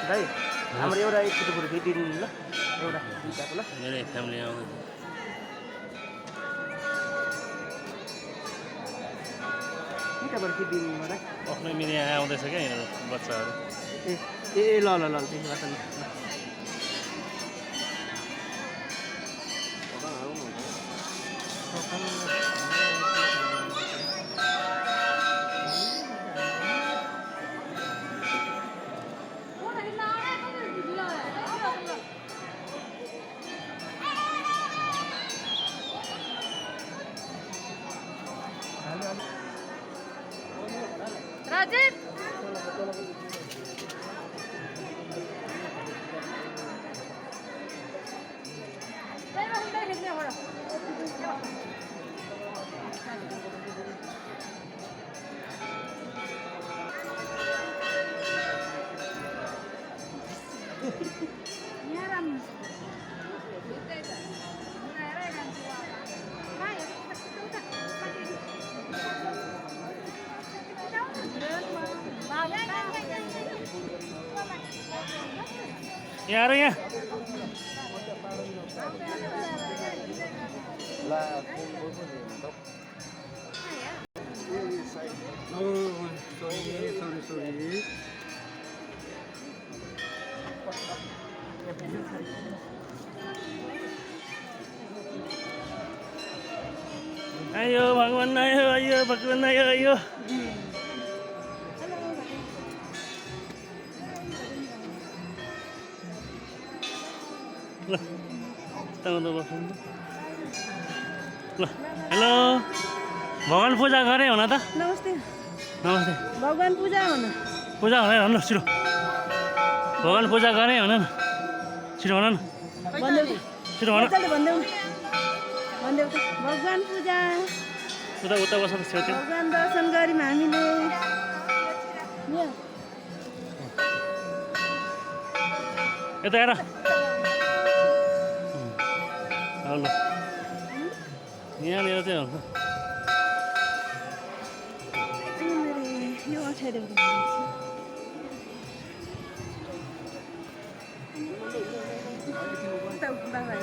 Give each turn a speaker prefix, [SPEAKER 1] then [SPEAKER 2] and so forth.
[SPEAKER 1] भाइ हाम्रो एउटा एक फोटो खिचिदिनु ल एउटा दुईटाको ल
[SPEAKER 2] मेरो फ्यामिली आउँदैन
[SPEAKER 1] दुईटाबाट खिचिदिनु मलाई
[SPEAKER 2] आफ्नै मेरो यहाँ आउँदैछ क्या यिनीहरू बच्चाहरू
[SPEAKER 1] ए ए ल ल ल त्यसो भए
[SPEAKER 3] राजीव
[SPEAKER 2] यहाँ आएर यहाँ आयो भगवान आयो आयो भगवान आयो आयो ल ल हेलो भगवान पूजा गरेँ हुन त
[SPEAKER 3] नमस्ते
[SPEAKER 2] नमस्ते
[SPEAKER 3] भगवान पूजा हुनु
[SPEAKER 2] पूजा हुँदै भन ल छिटो भगवान पूजा गरेँ हुन न छिटो भन न छिटो भन
[SPEAKER 3] भगवान पूजा
[SPEAKER 2] उता उता बस्छ छेउतिर
[SPEAKER 3] भगवान दर्शन गऱ्यौँ हामीले
[SPEAKER 2] यता हेर ल यहाँनिर चाहिँ हुन्छ
[SPEAKER 3] यो अठार बाबा